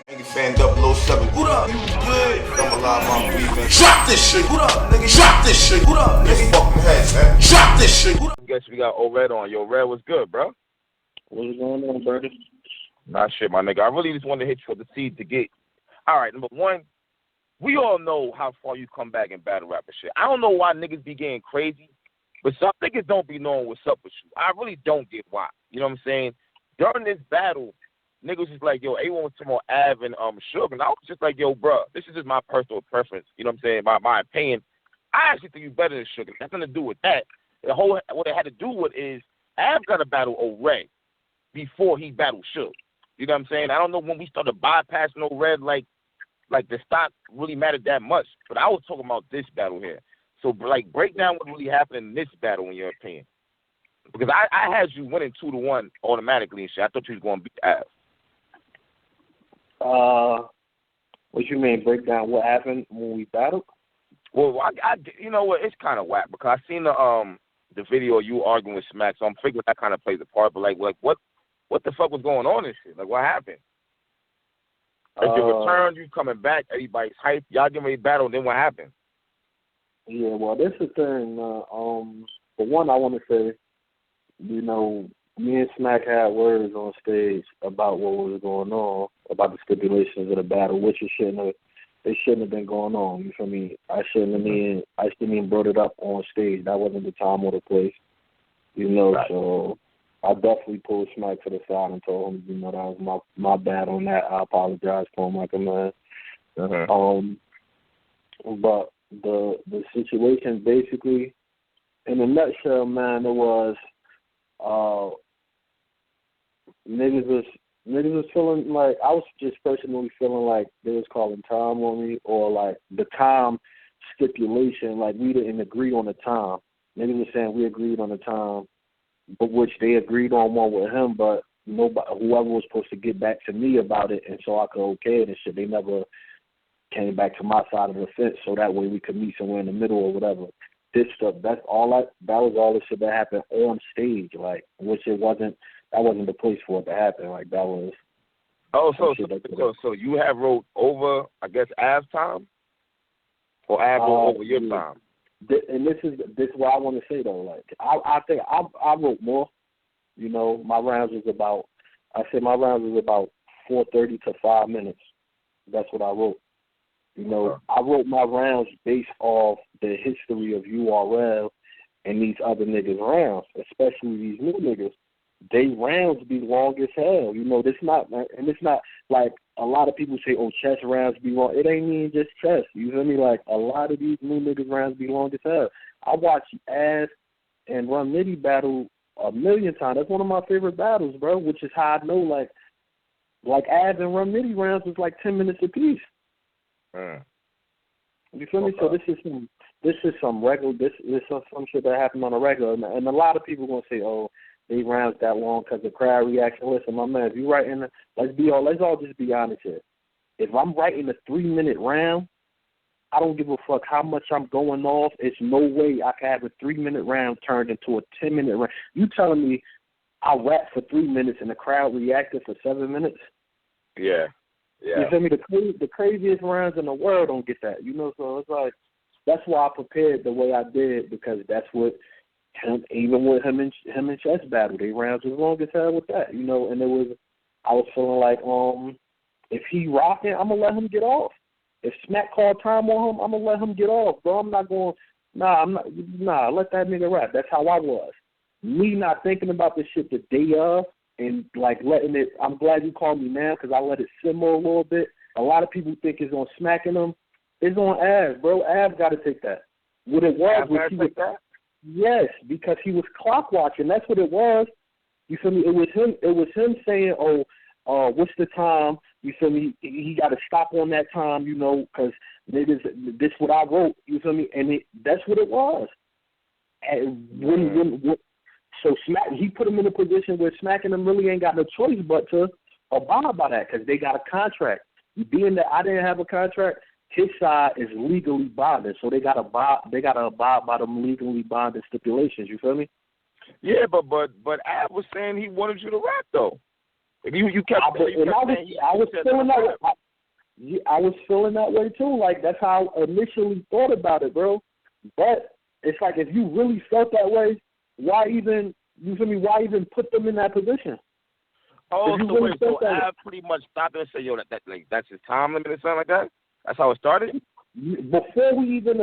Nigga fan 007. What up? You good? I'm alive, I'm breathing. Drop this shit. What up, nigga? Drop this shit. What up, nigga? Fucking head, man. Drop this shit. What up? Guess we got Red on. Yo, Red, what's good, bro? What's going on, brother? Nah, shit, my nigga. I really just wanted to hit you with the seed to get. All right, number one, we all know how far you come back in battle rap and shit. I don't know why niggas be getting crazy, but some niggas don't be knowing what's up with you. I really don't get why. You know what I'm saying? During this battle, niggas was just like, yo, A1 was talking about Av and Suge, and I was just like, yo, bro, this is just my personal preference. You know what I'm saying? My opinion. I actually think you better than Suge. Nothing to do with that. What it had to do with is Av got to battle O'Red before he battled Suge. You know what I'm saying? I don't know when we started bypassing O'Red, like the stock really mattered that much. But I was talking about this battle here. So, like, break down what really happened in this battle, in your opinion. Because I had you winning 2-1 automatically and shit. I thought you was going to beat Av. What you mean, break down what happened when we battled? Well, I you know what? It's kind of whack because I seen the video of you arguing with Smack, so I'm figuring that kind of plays a part. But like what the fuck was going on and shit? Like, what happened? Like, your return, you coming back, everybody's hype, y'all getting ready to battle, and then what happened? Yeah, well, this is the thing. For one, I want to say, you know, me and Smack had words on stage about what was going on, about the stipulations of the battle, which it shouldn't have been going on. You feel me? I shouldn't have brought it up on stage. That wasn't the time or the place. You know, right. So I definitely pulled Smack to the side and told him, you know, that was my bad on that. I apologize for him like a man. But the situation basically, in a nutshell, man, it was niggas was feeling like, I was just personally feeling like they was calling time on me, or like the time stipulation, like we didn't agree on the time. Niggas was saying we agreed on the time, but which they agreed on one with him, but nobody, whoever was supposed to get back to me about it, and so I could okay it and shit, they never came back to my side of the fence, so that way we could meet somewhere in the middle or whatever. This stuff, that was all the shit that happened on stage, like, which that wasn't the place for it to happen. Like, that was. Oh, so you have wrote over, I guess, Av's time, or Av over your time. And this is what I want to say though. Like, I think I wrote more. You know, my rounds was about 4:30 to 5 minutes. That's what I wrote. You know, I wrote my rounds based off the history of URL and these other niggas' rounds, especially these new niggas. They rounds be long as hell. You know, it's not like a lot of people say, oh, chess rounds be long. It ain't even just chess. You feel me? Like, a lot of these new niggas' rounds be long as hell. I watched Av and n.o.m.e battle a million times. That's one of my favorite battles, bro, which is how I know, like Av and n.o.m.e rounds was like 10 minutes apiece. You feel me? So this is some shit that happened on a regular, and a lot of people gonna say, oh, they rounds that long because the crowd reaction. Listen, my man, if you writing, let's all just be honest here. If I'm writing a 3-minute round, I don't give a fuck how much I'm going off. It's no way I can have a 3-minute round turned into a 10-minute round. You telling me I rap for 3 minutes and the crowd reacted for 7 minutes? Yeah. Yeah. You feel me? The craziest rounds in the world don't get that. You know, so it's like, that's why I prepared the way I did, because that's what even with him and Chess battle, they rounds was long as hell with that. You know, and I was feeling like, if he rocking, I'm gonna let him get off. If Smack called time on him, I'm gonna let him get off, bro. I'm not going. Let that nigga rap. That's how I was. Me not thinking about this shit the day of. And, like, letting it, I'm glad you called me now because I let it simmer a little bit. A lot of people think it's on Smacking them. It's on Av, bro. Av got to take that. What it was that? Yes, because he was clock watching. That's what it was. You feel me? It was him saying, what's the time? You feel me? He got to stop on that time, you know, because this what I wrote. You feel me? And that's what it was. And so Smack, he put him in a position where Smacking them really ain't got no choice but to abide by that, because they got a contract. Being that I didn't have a contract, his side is legally bonded, so they gotta abide by them legally bonded stipulations. You feel me? Yeah, but Ab was saying he wanted you to rap though. You kept I was feeling that way. I was feeling that way too. Like that's how I initially thought about it, bro. But it's like if you really felt that way, why even why even put them in that position? Oh, so wait, so I pretty much stopped and said, yo, that's his time limit or something like that? That's how it started? Before we even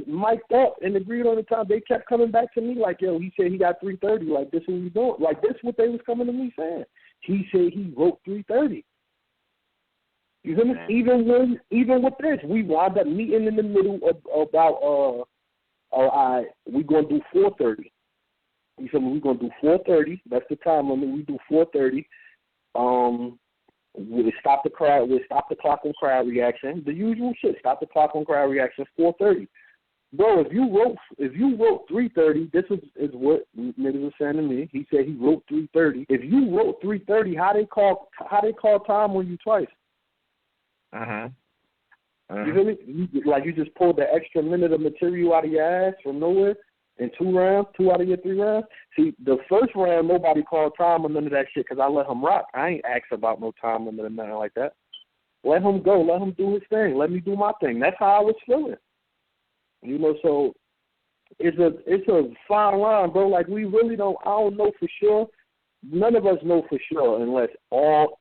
mic'd up and agreed on the time, they kept coming back to me like, yo, he said he got 3:30. Like, this what we doing. Like, this what they was coming to me saying. He said he wrote 3:30. You feel me? Even with this, we wound up meeting in the middle about, we going to do 4:30. You feel me? We're going to do 4:30. That's the time limit. We do 4:30. We stop the crowd. We stop the clock on crowd reaction. The usual shit. Stop the clock on crowd reaction. 4:30. Bro, if you wrote 3:30, this is what niggas was saying to me. He said he wrote 3:30. If you wrote 3:30, how they call time on you twice? You feel me? You just pulled the extra minute of material out of your ass from nowhere in 2 rounds, 2 out of your 3 rounds. See, the first round, nobody called time or none of that shit because I let him rock. I ain't asked about no time limit or nothing like that. Let him go. Let him do his thing. Let me do my thing. That's how I was feeling. You know, so it's a fine line, bro. Like, we really don't – I don't know for sure. None of us know for sure unless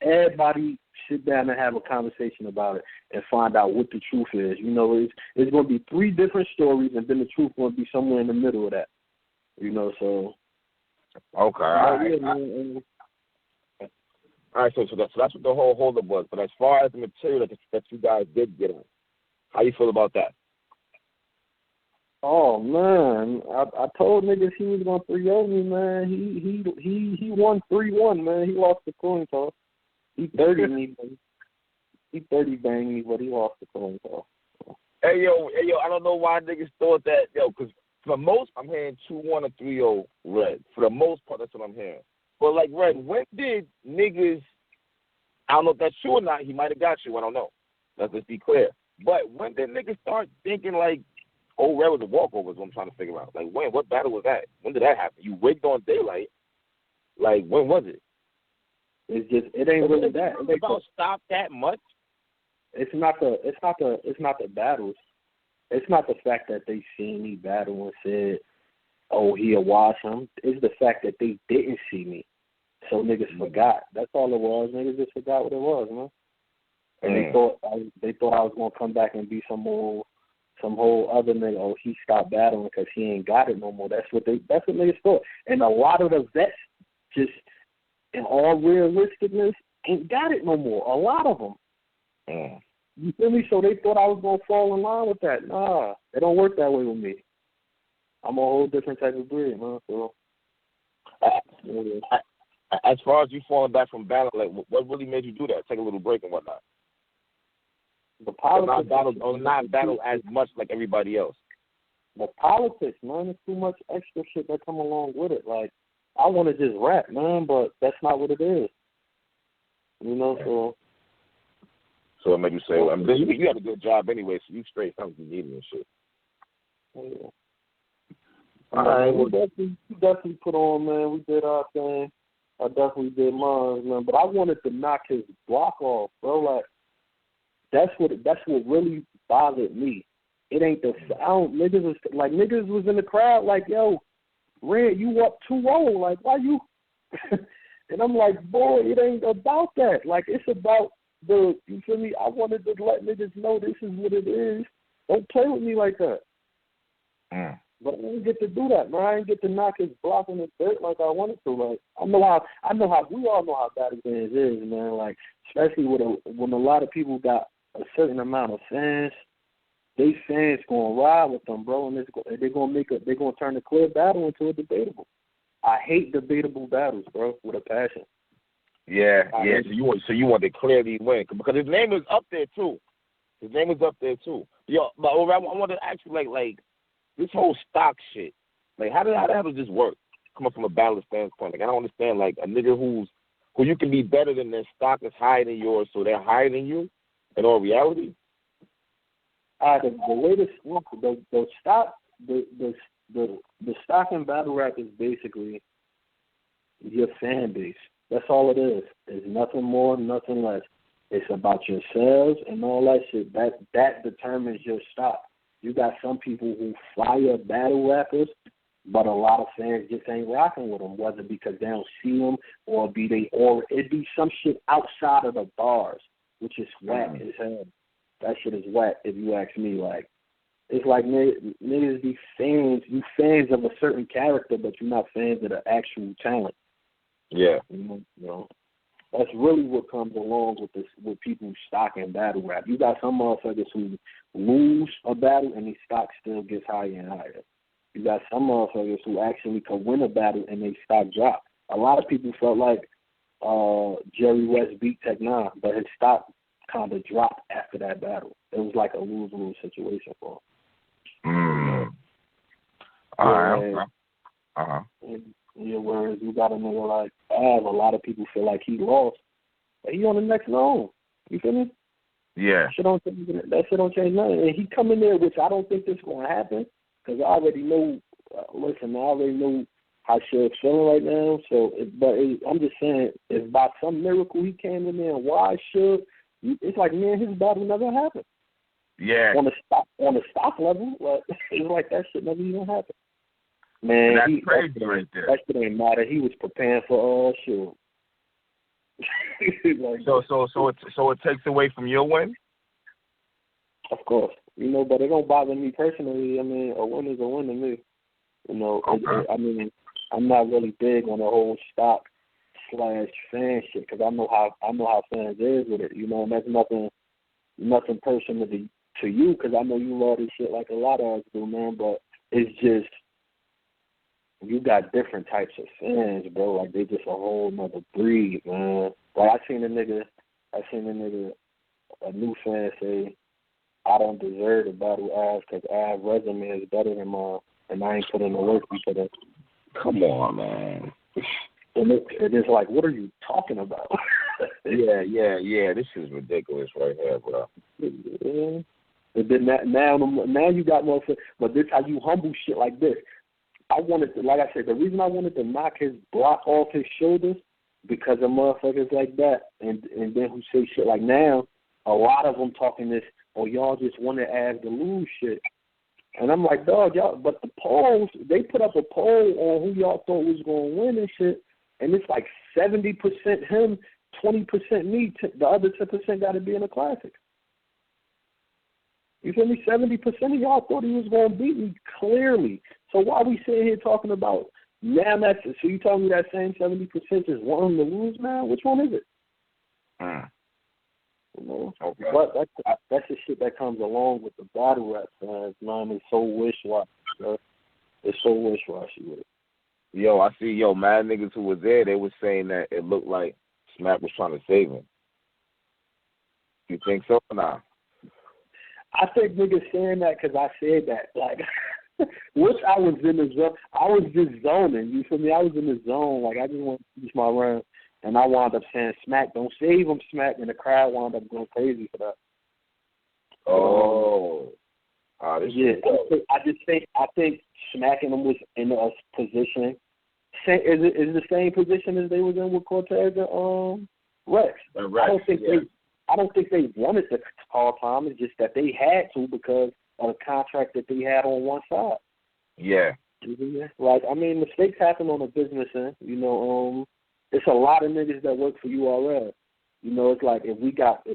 everybody sit down and have a conversation about it and find out what the truth is. You know, it's going to be 3 different stories, and then the truth going to be somewhere in the middle of that. You know, so. Okay. All right. So that's what the whole holdup was. But as far as the material that you guys did get on, how you feel about that? Oh man, I told niggas he was gonna 3-0 me, man. He won 3-1, man. He lost the coin toss. He 30 me, but he 30 banged me, but he lost the coin toss. Hey yo, I don't know why niggas thought that, because for the most I'm hearing 2-1 or 3-0 Red. For the most part, that's what I'm hearing. But like Red, when did niggas? I don't know if that's true or not. He might have got you. I don't know. Let's just be clear. But when did niggas start thinking like, oh, Red was a walkover? Is what I'm trying to figure out. Like when? What battle was that? When did that happen? You wigged on daylight. Like when was it? It ain't really that. It's about stop that much. It's not the battles. It's not the fact that they seen me battle and said, oh, he'll watch him. It's the fact that they didn't see me. So niggas forgot. That's all it was. Niggas just forgot what it was, man. And they thought I was gonna come back and be some whole other nigga. Oh, he stopped battling because he ain't got it no more. That's what niggas thought. And a lot of the vets just, in all realisticness, ain't got it no more. A lot of them. You feel me? So they thought I was going to fall in line with that. Nah, it don't work that way with me. I'm a whole different type of breed, man. So, as far as you falling back from battle, like what really made you do that? Take a little break and whatnot. The politics. Not battle as much like everybody else. The politics, man. There's too much extra shit that come along with it. Like, I want to just rap, man, but that's not what it is. You know, so. So it made you say, well, you had a good job anyway, so you straight something you needed and shit. Yeah. All right. We definitely put on, man. We did our thing. I definitely did mine, man. But I wanted to knock his block off, bro. Like, that's what really bothered me. It ain't niggas was in the crowd like, yo, Red, you up 2-0. Like, why you? And I'm like, boy, it ain't about that. Like, it's about you feel me? I wanted to let niggas know this is what it is. Don't play with me like that. But I didn't get to do that, man. I didn't get to knock his block in the dirt like I wanted to. Like, I know how we all know how battle fans is, man. Like, especially when a lot of people got a certain amount of fans, they fans gonna ride with them, bro, and they're gonna turn the clear battle into a debatable. I hate debatable battles, bro, with a passion. Yeah. So you want to clearly win because his name is up there too. Yo, but I want to ask you, like this whole stock shit. Like, how does this work? Coming from a battle standpoint, like I don't understand. Like a nigga who you can be better than their stock is higher than yours, so they're higher than you. In all reality, the way the stock in battle rap is basically your fan base. That's all it is. It's nothing more, nothing less. It's about yourselves and all that shit. That determines your stock. You got some people who fire battle rappers, but a lot of fans just ain't rocking with them, whether because they don't see them or it be some shit outside of the bars, which is whack as hell. That shit is whack if you ask me. Like, it's like niggas be fans. You fans of a certain character, but you're not fans of the actual talent. Yeah. You know, that's really what comes along with this, with people stock in battle rap. You got some motherfuckers who lose a battle and their stock still gets higher and higher. You got some motherfuckers who actually can win a battle and their stock drop. A lot of people felt like Jerry West beat Tech-N.o.m.e, but his stock kind of dropped after that battle. It was like a lose-lose situation for him. All right. Uh-huh. Whereas you got a nigga like Av, a lot of people feel like he lost, but he on the next n.o.m.e. You feel me? Yeah. That shit don't change nothing. And he come in there, which I don't think this is going to happen, because I already know, I already know how shit's feeling right now. So, I'm just saying, if by some miracle he came in there and why should, it's like, man, his battle never happened. Yeah. On the stock level, like, it's like that shit never even happened. Man, that's crazy right there. That shit ain't matter. He was preparing for all shit. Like, so it takes away from your win? Of course. But it don't bother me personally. I mean, a win is a win to me. Okay. I'm not really big on the whole stock / fan shit, because I know how fans is with it. And that's nothing personal to you, because I know you love this shit like a lot of us do, man. But it's just, you got different types of fans, bro. Like, they just a whole nother breed, man. Like, I seen a nigga, a new fan say, I don't deserve to battle Av because Av's resume is better than mine, and I ain't put in the work for that. Come on, man. And it's like, what are you talking about? Yeah. This is ridiculous right here, bro. Yeah. And then now you got motherfuckers, but this how you humble shit like this. Like I said, the reason I wanted to knock his block off his shoulders, because of motherfuckers like that, and then who say shit like, now, a lot of them talking this, y'all just wanted Av to lose shit. And I'm like, dog, y'all, but the polls, they put up a poll on who y'all thought was going to win and shit, and it's like 70% him, 20% me, the other 10% got to be in a classic. You feel me? 70% of y'all thought he was going to beat me, clearly. So why are we sitting here talking about, now so you telling me that same 70% just want him to lose now? Which one is it? Okay. But that's the shit that comes along with the battle rap fans, man. It's so wish-washy. It's so wish-washy with it. Yo, I see, mad niggas who was there, they were saying that it looked like Smack was trying to save him. You think so or not? I think niggas saying that because I said that. Like, which I was in the zone. I was just zoning. You feel me? I was in the zone. Like, I just want to finish my run. And I wound up saying, Smack, don't save him, Smack. And the crowd wound up going crazy for that. Yeah. I think smacking them was in a position. Is it the same position as they was in with Cortez and Rex? I don't think they wanted to call time. It's just that they had to because of the contract that they had on one side. Yeah. Like, I mean, mistakes happen on a business end. It's a lot of niggas that work for URL. It's like if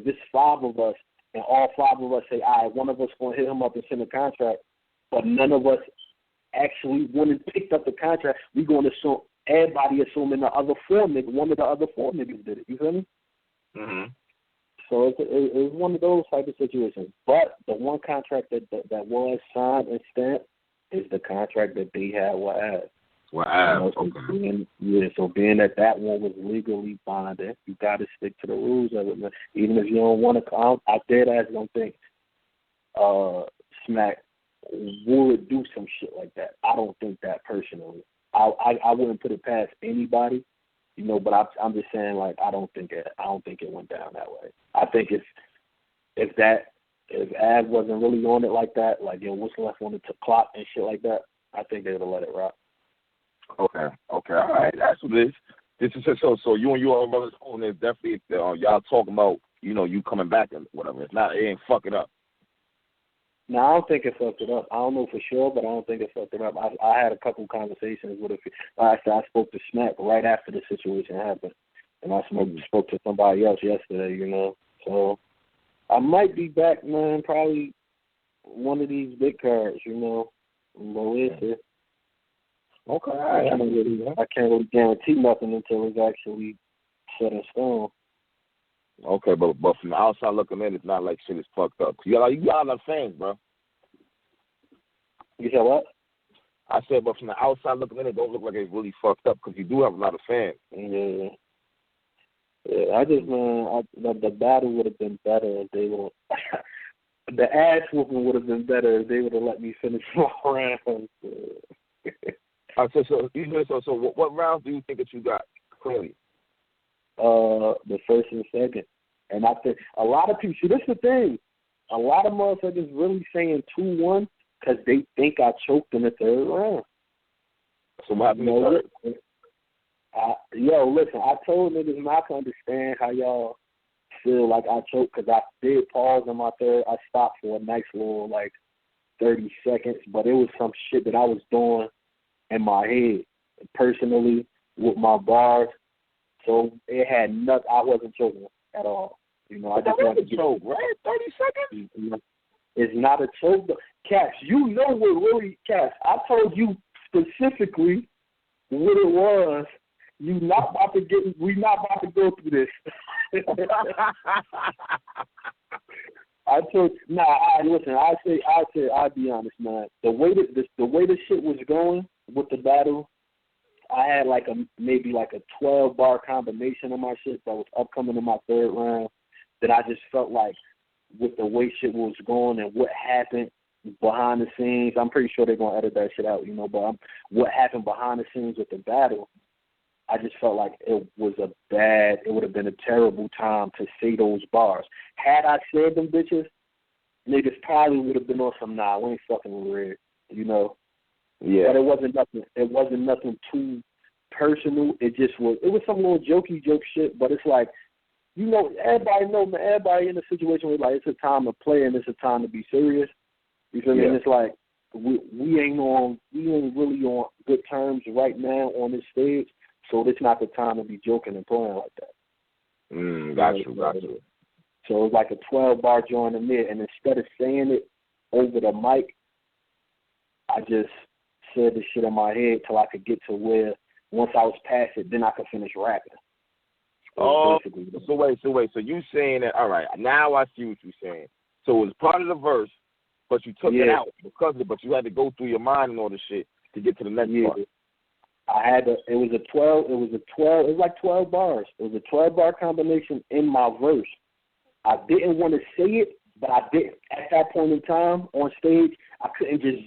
it's 5 of us and all 5 of us say, all right, one of us going to hit him up and send a contract, but none of us actually went and picked up the contract, we going to assume, everybody assuming one of the other 4 niggas did it. You feel me? Mm-hmm. So it's one of those type of situations. But the one contract that was signed and stamped is the contract that they had with Av. Okay. So being that one was legally binding, you got to stick to the rules of it, man. Even if you don't want to, I don't think Smack would do some shit like that. I don't think that personally. I wouldn't put it past anybody, but I'm just saying, like, I don't think it went down that way. I think if Av wasn't really on it like that, like, what's left on the clock and shit like that, I think they would have let it rock. Okay. All right. That's what it is. This is so you and your brother's cool, and it's definitely y'all talking about you coming back and whatever. It's not, it ain't fucking up. No, I don't think it fucked it up. I don't know for sure, but I don't think it fucked it up. I had a couple conversations with I spoke to Smack right after the situation happened, and I spoke to somebody else yesterday. So I might be back, man. Probably one of these big cards, But we'll see. Okay, I can't really guarantee nothing until it's actually set in stone. Okay, but from the outside looking in, it's not like shit is fucked up. You got a lot of fans, bro. You said what? I said, but from the outside looking in, it don't look like it's really fucked up because you do have a lot of fans. Yeah. I just, the battle would have been better if they would. The ass whooping would have been better if they would have let me finish my round. So what rounds do you think that you got clearly? The first and second. And I think a lot of people, see, this is the thing. A lot of motherfuckers really saying 2-1 because they think I choked in the third round. So what happened in the third? Listen, I told niggas not to understand how y'all feel like I choked because I did pause in my third. I stopped for a nice little, 30 seconds, but it was some shit that I was doing in my head personally with my bars. So it had nothing. I wasn't choking at all. I just wanted to choke, right? 30 seconds? It's not a choke. Cass, what really, Cass, I told you specifically what it was. We not about to go through this. I told listen, I'll be honest, man. The way the shit was going with the battle, I had maybe a 12-bar combination of my shit that was upcoming in my third round that I just felt like with the way shit was going and what happened behind the scenes, I'm pretty sure they're going to edit that shit out, but what happened behind the scenes with the battle, I just felt like it would have been a terrible time to say those bars. Had I said them bitches, niggas probably would have been on some, we ain't fucking with Red, Yeah. But it wasn't nothing too personal. It was some little jokey joke shit, but it's like, everybody know, man, everybody in a situation where it's a time to play and it's a time to be serious. You feel me? And it's like we ain't really on good terms right now on this stage, so it's not the time to be joking and playing like that. Got you. So it was like a 12-bar joint in there, and instead of saying it over the mic, I just said the shit in my head till I could get to where once I was past it, then I could finish rapping. So wait. So you saying that, all right, now I see what you're saying. So it was part of the verse, but you took it out but you had to go through your mind and all the shit to get to the next part. It was like 12 bars. It was a 12-bar combination in my verse. I didn't want to say it, but I did. At that point in time on stage, I couldn't just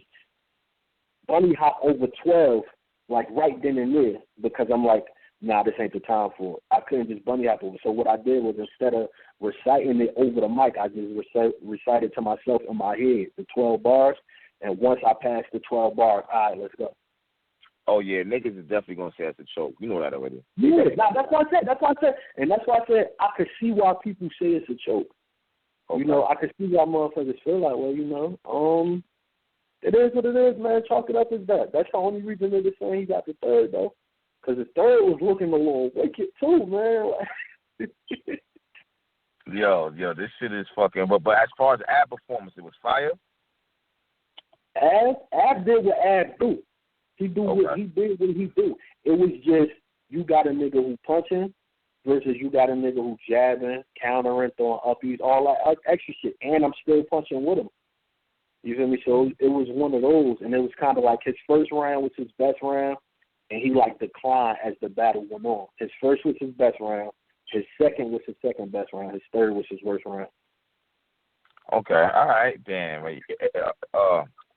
bunny hop over 12 right then and there because I'm like, this ain't the time for it. I couldn't just bunny hop over. So what I did was instead of reciting it over the mic, I just recited to myself in my head the 12 bars. And once I passed the 12 bars, all right, let's go. Oh, yeah, niggas is definitely going to say that's a choke. You know that already. Yeah, that's what I said. And that's why I said I could see why people say it's a choke. Okay. I could see why motherfuckers feel like, it is what it is, man. Chalk it up as that. That's the only reason niggas saying he got the third, though. Because the third was looking a little wicked, too, man. Yo, this shit is fucking... But as far as Ab performance, it was fire? Ab did what Ab do. He did what he do. It was just you got a nigga who punching versus you got a nigga who jabbing, countering, throwing uppies, all that extra shit. And I'm still punching with him. You feel me? So it was one of those, and it was kind of like his first round was his best round, and he declined as the battle went on. His first was his best round. His second was his second best round. His third was his worst round. Okay, all right, damn.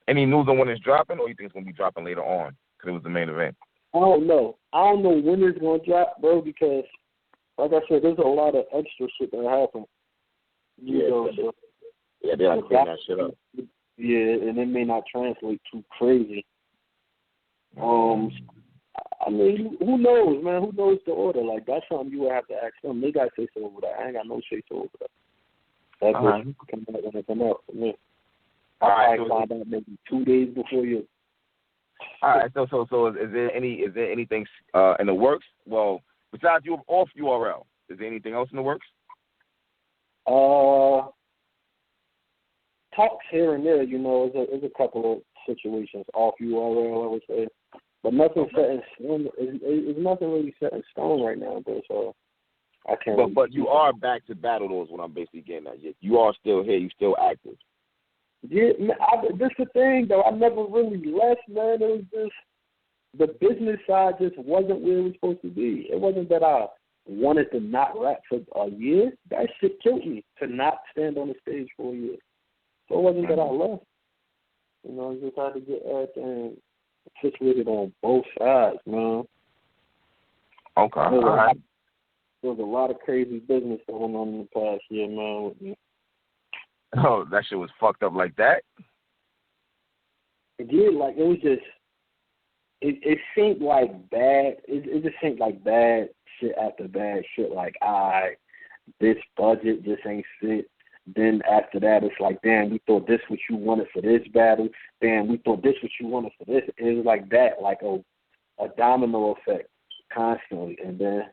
Any news on when it's dropping, or you think it's going to be dropping later on? Because it was the main event. I don't know when it's going to drop, bro, because, like I said, there's a lot of extra shit that happened. They got to clean that shit up. Yeah, and it may not translate too crazy. I mean, who knows, man? Who knows the order? Like, that's something you would have to ask them. They got to say so over that. I ain't got no say so over that. That's just come out when it come out for me. I find out maybe 2 days before you. All right. So is there anything in the works? Well, besides you off URL, is there anything else in the works? Talks here and there, you know, there's a couple of situations off URL, I would say. But nothing set in stone. It's nothing really set in stone right now, bro. So I can't. But you are back to battle, though, is what I'm basically getting at. You are still here. You still active. Yeah, this the thing though. I never really left, man. It was just the business side just wasn't where it was supposed to be. It wasn't that I wanted to not rap for a year. That shit killed me to not stand on the stage for a year. So it wasn't that I left. You know, I just had to get everything situated on both sides, man. Okay, all right. There was a lot of crazy business going on in the past year, man, with me. Oh, that shit was fucked up like that? Yeah, like it was just, it seemed like bad, it just seemed like bad shit after bad shit, like, this budget just ain't fit. Then after that, it's like, damn, we thought this what you wanted for this battle. Damn, we thought this what you wanted for this. It was like that, like a domino effect constantly. And then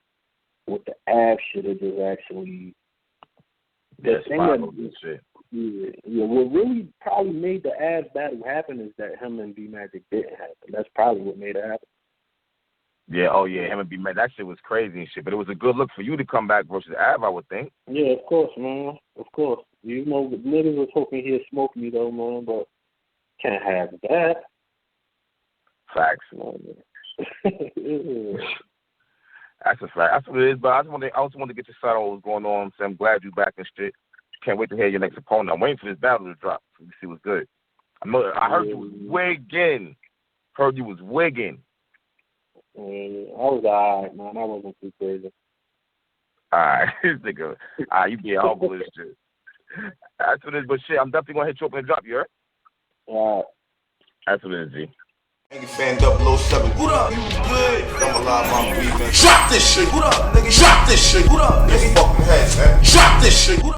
with the ab shit, it just actually, what really probably made the Avs battle happen is that him and B Magic didn't happen. That's probably what made it happen. Yeah, oh yeah, him and B Magic, that shit was crazy and shit. But it was a good look for you to come back versus Av, I would think. Yeah, of course, man. Of course. You know, the niggas was hoping he'd smoke me though, man, but can't have that. Facts. That's a fact. That's what it is. But I also want to get your side on what's going on. So I'm glad you back and shit. Can't wait to hear your next opponent. I'm waiting for this battle to drop so we see what's good. I heard you was wigging. Heard you was wigging. I was alright, man. I wasn't too crazy. Alright, nigga. Alright, you being humble and shit. That's what it is. But shit, I'm definitely gonna hit you up and drop you, heard? Alright. That's what it is, G. Nigga fan 007. What up? You good? I'm alive, I'm weak, man. Drop this shit. What up, nigga? Drop this shit. What up, nigga? Fucking head, man. Drop this shit. What up?